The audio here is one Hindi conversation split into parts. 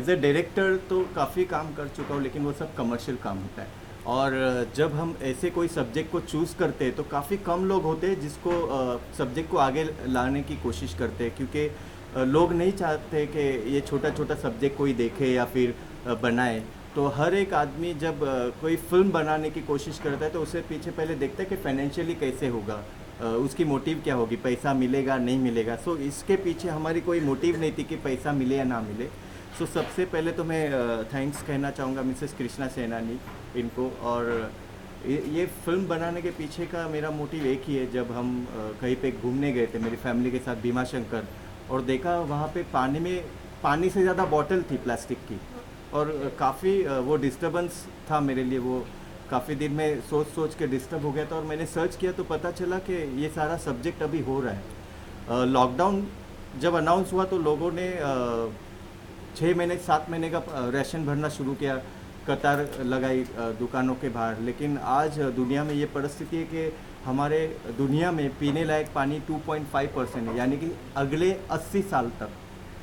एज ए डायरेक्टर तो काफ़ी काम कर चुका हूँ, लेकिन वो सब कमर्शियल काम होता है। और जब हम ऐसे कोई सब्जेक्ट को चूज़ करते हैं तो काफ़ी कम लोग होते हैं जिसको सब्जेक्ट को आगे लाने की कोशिश करते हैं, क्योंकि लोग नहीं चाहते कि ये छोटा छोटा सब्जेक्ट कोई देखे या फिर बनाए। तो हर एक आदमी जब कोई फिल्म बनाने की कोशिश करता है तो उससे पीछे पहले देखता है कि फाइनेंशियली कैसे होगा, उसकी मोटिव क्या होगी, पैसा मिलेगा नहीं मिलेगा। सो इसके पीछे हमारी कोई मोटिव नहीं थी कि पैसा मिले या ना मिले। सो सबसे पहले तो मैं थैंक्स कहना चाहूँगा मिसेस कृष्णा सेनानी इनको। और ये फिल्म बनाने के पीछे का मेरा मोटिव एक ही है। जब हम कहीं पे घूमने गए थे मेरी फैमिली के साथ भीमा शंकर, और देखा वहाँ पे पानी से ज़्यादा बॉटल थी प्लास्टिक की, और काफ़ी वो डिस्टर्बेंस था मेरे लिए। वो काफ़ी दिन में सोच सोच के डिस्टर्ब हो गया था, और मैंने सर्च किया तो पता चला कि ये सारा सब्जेक्ट अभी हो रहा है। लॉकडाउन जब अनाउंस हुआ तो लोगों ने 6 महीने 7 महीने का राशन भरना शुरू किया, कतार लगाई दुकानों के बाहर। लेकिन आज दुनिया में ये परिस्थिति है कि हमारे दुनिया में पीने लायक पानी 2.5% है, यानी कि अगले 80 साल तक।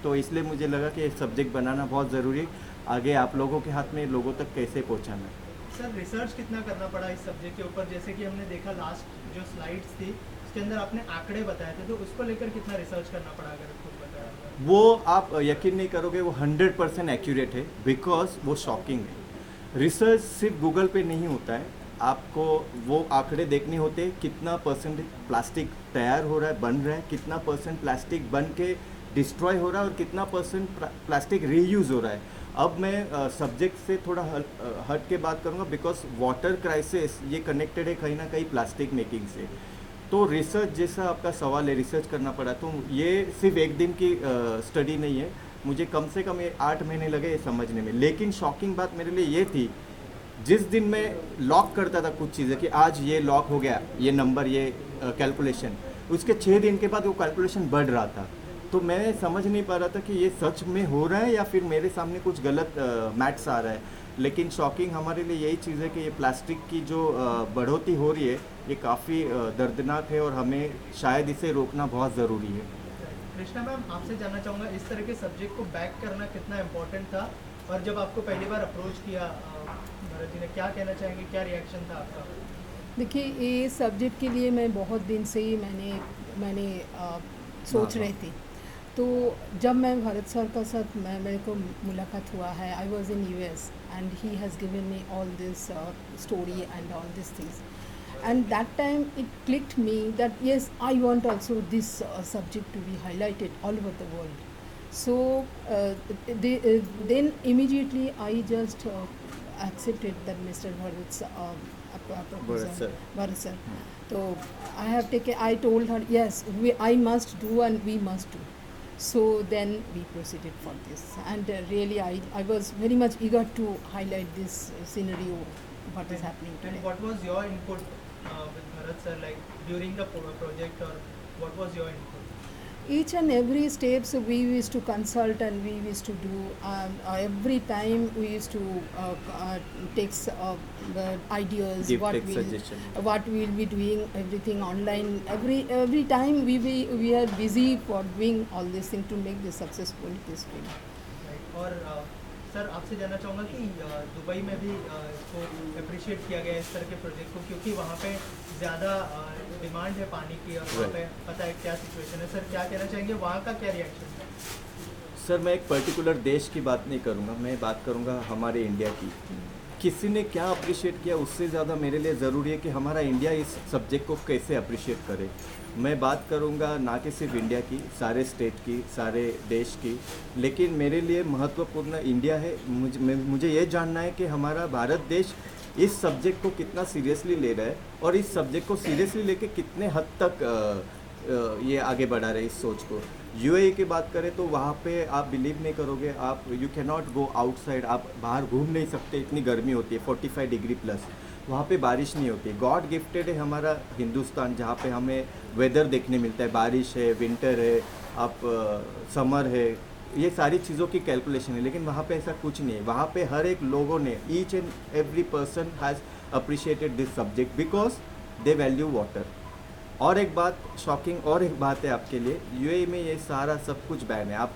तो इसलिए मुझे लगा कि ये सब्जेक्ट बनाना बहुत ज़रूरी है। आगे आप लोगों के हाथ में लोगों तक कैसे पहुंचाना है। सर रिसर्च कितना करना पड़ा इस सब्जेक्ट के ऊपर? जैसे कि हमने देखा लास्ट जो स्लाइड्स थी उसके अंदर आपने आंकड़े बताए थे, तो उसको लेकर कितना रिसर्च करना पड़ा, अगर खुद बताया जाए? वो आप यकीन नहीं करोगे, वो 100% एक्यूरेट है, बिकॉज वो शॉकिंग है। रिसर्च सिर्फ गूगल पे नहीं होता है, आपको वो आंकड़े देखने होते हैं। कितना परसेंट प्लास्टिक तैयार हो रहा है, बन रहा है, कितना परसेंट प्लास्टिक बन के डिस्ट्रॉय हो रहा है, और कितना परसेंट प्लास्टिक रीयूज़ हो रहा है। अब मैं सब्जेक्ट से थोड़ा हट के बात करूँगा, बिकॉज वाटर क्राइसिस ये कनेक्टेड है कहीं ना कहीं प्लास्टिक मेकिंग से। तो रिसर्च जैसा आपका सवाल है, रिसर्च करना पड़ा, तो ये सिर्फ एक दिन की स्टडी नहीं है। मुझे कम से कम 8 महीने लगे ये समझने में। लेकिन शॉकिंग बात मेरे लिए ये थी, जिस दिन मैं लॉक करता था कुछ चीज़ें कि आज ये लॉक हो गया, ये नंबर, ये कैलकुलेशन, उसके 6 दिन के बाद वो कैलकुलेशन बढ़ रहा था। तो मैं समझ नहीं पा रहा था कि ये सच में हो रहा है या फिर मेरे सामने कुछ गलत मैथ्स आ रहा है। लेकिन शॉकिंग हमारे लिए यही चीज़ है कि ये प्लास्टिक की जो बढ़ोतरी हो रही है ये काफ़ी दर्दनाक है, और हमें शायद इसे रोकना बहुत ज़रूरी है। कृष्णा मैम, आपसे जानना चाहूँगा इस तरह के सब्जेक्ट को बैक करना कितना इम्पोर्टेंट था, और जब आपको पहली बार अप्रोच किया भरत जी ने, क्या कहना चाहेंगे, क्या रिएक्शन था आपका? देखिए, ये सब्जेक्ट के लिए मैं बहुत दिन से ही मैंने सोच हाँ, रही थी। तो जब मैं भरत सर का साथ मेरे को मुलाकात हुआ है, I was in US and he has given me all this story and all this things, and that time it clicked me that yes, I want also this subject to be highlighted all over the world. So then immediately I just accepted that Mr. Bharat's Bharat proposal. sir. Bharat sir. So I told her yes, I must do and we must do. So then we proceeded for this, and really I was very much eager to highlight this scenario, what is happening And today. what was your input with Bharat sir, like during the project, or what was your input? Each and every steps we used to consult and we used to do. Every time we used to take the ideas, Give take suggestion. what we will be doing, everything online. Every time we are busy for doing all these things to make this successful, this film. Right. और सर आपसे जानना चाहूँगा कि दुबई में भी इसको अप्रिशिएट किया गया इस तरह के प्रोजेक्ट को, क्योंकि वहाँ पे ज़्यादा डिमांड है पानी की, और वहाँ पे पता है क्या सिचुएशन है। सर क्या कहना चाहेंगे, वहाँ का क्या रिएक्शन है? सर मैं एक पर्टिकुलर देश की बात नहीं करूँगा, मैं बात करूँगा हमारे इंडिया की। किसी ने क्या अप्रिशिएट किया उससे ज़्यादा मेरे लिए ज़रूरी है कि हमारा इंडिया इस सब्जेक्ट को कैसे अप्रिशिएट करे। मैं बात करूँगा ना कि सिर्फ इंडिया की, सारे स्टेट की, सारे देश की, लेकिन मेरे लिए महत्वपूर्ण इंडिया है। मुझे ये जानना है कि हमारा भारत देश इस सब्जेक्ट को कितना सीरियसली ले रहा है, और इस सब्जेक्ट को सीरियसली लेके कितने हद तक ये आगे बढ़ा रहे इस सोच को। यूएई की बात करें तो वहाँ पे आप बिलीव नहीं करोगे, आप you can not go outside, आप बाहर घूम नहीं सकते, इतनी गर्मी होती है 45 डिग्री प्लस। वहाँ पे बारिश नहीं होती। गॉड गिफ्टेड है हमारा हिंदुस्तान, जहाँ पे हमें वेदर देखने मिलता है, बारिश है, विंटर है, आप समर है, ये सारी चीज़ों की कैलकुलेशन है। लेकिन वहाँ पे ऐसा कुछ नहीं है। वहाँ पे हर एक लोगों ने, each and every person has appreciated this subject because they value water. और एक बात शॉकिंग, और एक बात है आपके लिए, यूएई में ये सारा सब कुछ बैन है। आप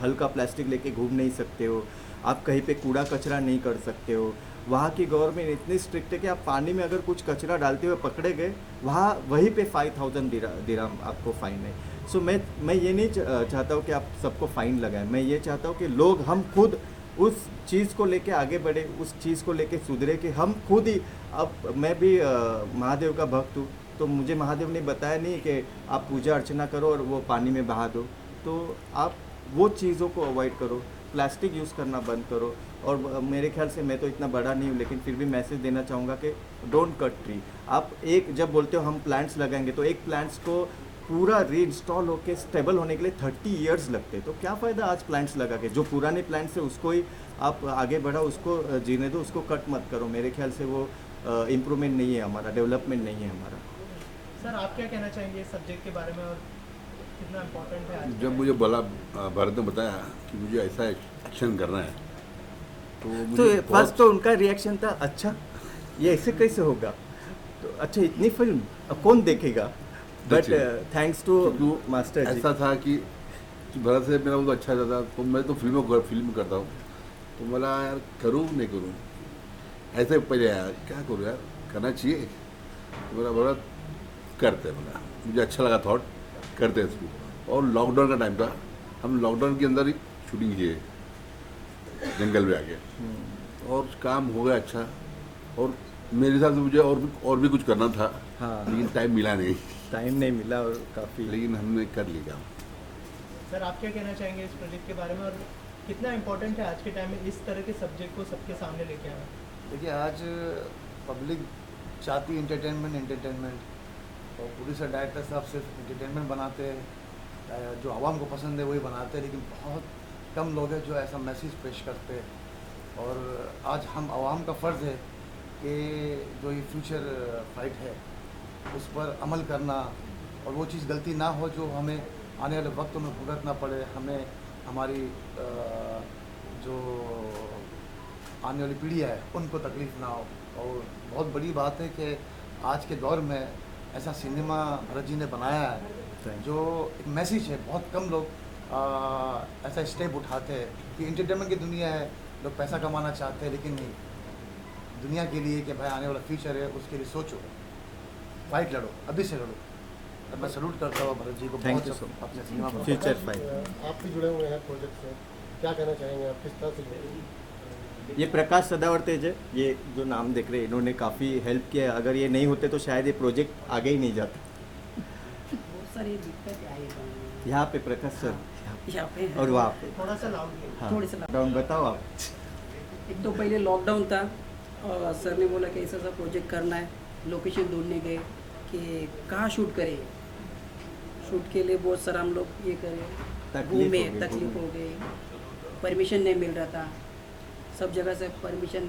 हल्का प्लास्टिक लेके घूम नहीं सकते हो, आप कहीं पे कूड़ा कचरा नहीं कर सकते हो। वहाँ की गवर्नमेंट इतनी स्ट्रिक्ट है कि आप पानी में अगर कुछ कचरा डालते हुए पकड़े गए, वहाँ वहीं पे 5000 दिरहम आपको फ़ाइन है। सो मैं ये नहीं चाहता हूँ कि आप सबको फ़ाइन लगाएं, मैं ये चाहता हूँ कि लोग हम खुद उस चीज़ को लेके आगे बढ़े, उस चीज़ को लेके सुधरे कि हम खुद ही। अब मैं भी महादेव का भक्त हूँ, तो मुझे महादेव ने बताया नहीं कि आप पूजा अर्चना करो और वो पानी में बहा दो, तो आप वो चीज़ों को अवॉइड करो, प्लास्टिक यूज़ करना बंद करो। और मेरे ख्याल से मैं तो इतना बड़ा नहीं हूँ, लेकिन फिर भी मैसेज देना चाहूँगा कि डोंट कट ट्री। आप एक जब बोलते हो हम प्लांट्स लगाएंगे, तो एक प्लांट्स को पूरा रीइंस्टॉल होके स्टेबल होने के लिए 30 इयर्स लगते हैं। तो क्या फ़ायदा आज प्लांट्स लगा के, जो पुराने प्लांट्स है उसको ही आप आगे बढ़ाओ, उसको जीने दो, उसको कट मत करो। मेरे ख्याल से वो इम्प्रूवमेंट नहीं है हमारा, डेवलपमेंट नहीं है हमारा। सर आप क्या कहना चाहेंगे इस सब्जेक्ट के बारे में और कितना इम्पोर्टेंट है आज? जब मुझे बोला भारत ने बताया कि मुझे ऐसा एक्शन करना है, तो तो मुझे फर्स्ट तो उनका रिएक्शन था, अच्छा ये ऐसे कैसे होगा, तो अच्छा इतनी फिल्म अब कौन देखेगा। बट थैंक्स टू मास्टर जी। ऐसा था कि भारत से मेरा वो अच्छा था, तो मैं तो फिल्म करता हूँ, तो बोला यार करूँ नहीं करूँ, ऐसे पहले यार क्या करूँ यार, करना चाहिए। तो मेरा बोला करते, बोला मुझे अच्छा लगा थॉट, करते इसको। और लॉकडाउन का टाइम था, हम लॉकडाउन के अंदर ही शूटिंग किए जंगल में आके, और काम हो गया अच्छा। और मेरे हिसाब से मुझे और भी कुछ करना था, हाँ। लेकिन टाइम मिला नहीं, टाइम नहीं मिला और काफ़ी। लेकिन हमने कर लिया। सर आप क्या कहना चाहेंगे इस प्रोजेक्ट के बारे में और कितना इम्पोर्टेंट है आज के टाइम में इस तरह के सब्जेक्ट को सबके सामने लेके आना? देखिए आज पब्लिक चाहती एंटरटेनमेंट, और प्रोड्यूसर डायरेक्टर साहब सिर्फ एंटरटेनमेंट बनाते हैं, जो आवाम को पसंद है वही बनाते हैं, लेकिन बहुत कम लोग हैं जो ऐसा मैसेज पेश करते हैं। और आज हम आवाम का फ़र्ज़ है कि जो ये फ्यूचर फाइट है उस पर अमल करना, और वो चीज़ गलती ना हो जो हमें आने वाले वक्तों में भुगतना पड़े, हमें हमारी जो आने वाली पीढ़ी है उनको तकलीफ़ ना हो। और बहुत बड़ी बात है कि आज के दौर में ऐसा सिनेमा भरत जी ने बनाया है जो एक मैसेज है। बहुत कम लोग ऐसा स्टेप उठाते हैं कि इंटरटेनमेंट की दुनिया है, लोग पैसा कमाना चाहते हैं, लेकिन नहीं, दुनिया के लिए कि भाई आने वाला फ्यूचर है उसके लिए सोचो, फाइट लड़ो, अभी से लड़ो। और मैं सैल्यूट करता हूँ भरत जी को, Thank बहुत you so much. अपने सिनेमा पर फ्यूचर फाइट। आप भी जुड़े हुए हैं प्रोजेक्ट से, क्या कहना चाहेंगे आप, किस तरह से जुड़े हैं? ये प्रकाश सदावर तेज है, ये जो नाम देख रहे हैं, इन्होंने काफ़ी हेल्प किया है। अगर ये नहीं होते तो शायद ये प्रोजेक्ट आगे ही नहीं जाता। बहुत सारी दिक्कत आई है यहाँ पे प्रकाश सर, यहाँ पे है। और वहाँ पे थोड़ा सा लाउड हाँ। थोड़ी सी लाउड। डाउन बताओ आप। एक तो पहले लॉकडाउन था और सर ने बोला कि ऐसा सा प्रोजेक्ट करना है, लोकेशन ढूंढने गए कि कहाँ शूट करें। शूट के लिए बहुत सारा हम लोग ये करें, तकलीफ घूमे, हो गई, तकलीफ घूमे। हो गई, परमिशन नहीं मिल रहा था, सब जगह से परमिशन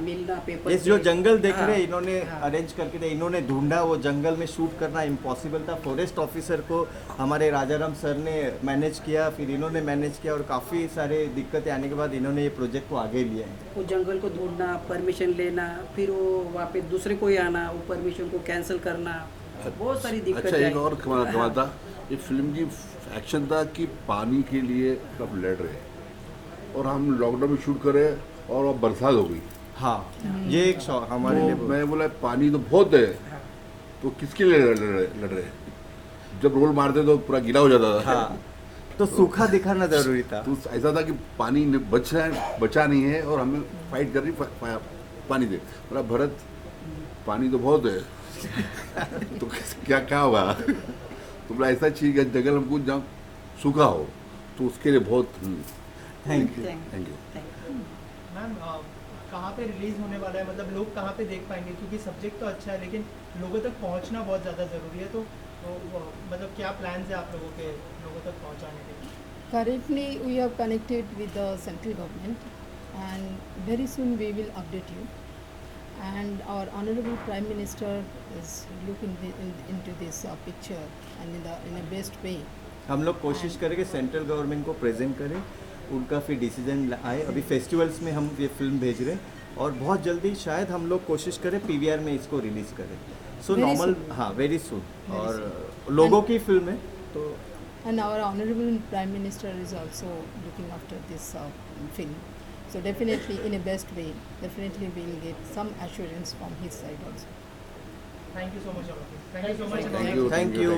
मिलना, पेपर ये जो जंगल देख हाँ, रहे हैं, इन्होंने हाँ। अरेंज करके दिया, इन्होंने ढूंढा, वो जंगल में शूट करना इम्पॉसिबल था। फॉरेस्ट ऑफिसर को हमारे राजाराम सर ने मैनेज किया, फिर इन्होंने मैनेज किया, और काफ़ी सारे दिक्कतें आने के बाद इन्होंने ये प्रोजेक्ट को आगे लिया है। वो जंगल को ढूंढना, परमिशन लेना, फिर वो वहाँ पे दूसरे कोई आना, वो परमिशन को कैंसिल करना, बहुत सारी दिक्कत अच्छा, एक और कमाल था, ये फिल्म की एक्शन था कि पानी के लिए सब लड़ रहे हैं, और हम लॉकडाउन में शूट करे और अब बरसात हो गई। हाँ, ये एक शौक हमारे लिए तो मैं बोला पानी तो बहुत है, तो किसके लिए लड़ रहे? जब रोल मारते तो पूरा गीला हो जाता था। हाँ, तो सूखा दिखाना जरूरी था। तो ऐसा था कि पानी बचा नहीं है, और हमें फाइट कर रही पानी दे। बोला भरत पानी तो बहुत है तो क्या होगा? तो बोला ऐसा चाहिए कि जंगल हमको जहाँ सूखा हो, तो उसके लिए बहुत thank you. Thank you. Ma'am कहाँ पे रिलीज होने वाला है, मतलब लोग कहाँ पे देख पाएंगे, क्योंकि सब्जेक्ट तो अच्छा है लेकिन लोगों तक पहुँचना बहुत ज़्यादा ज़रूरी है। तो मतलब क्या प्लान्स है आप लोगों के लोगों तक पहुँचाने के? Currently, we are connected with the central government, and very soon we will update you. And our honorable Prime Minister is looking into this picture and in a best way. हम लोग कोशिश करेंगे सेंट्रल गवर्नमेंट को प्रेजेंट करें, उनका फिर डिसीजन आए। अभी फेस्टिवल्स में हम ये फिल्म भेज रहे हैं, और बहुत जल्दी शायद हम लोग कोशिश करें पीवीआर में इसको रिलीज़ करें। सो Very नॉर्मल, soon. हाँ वेरी सुन। Very और लोगों की फिल्म है, तो and our honorable Prime Minister is also looking after this film. So definitely, in a best way, definitely we'll get some assurance from his side also. Thank you so much, Alok. Thank you so much. Thank you. Thank you.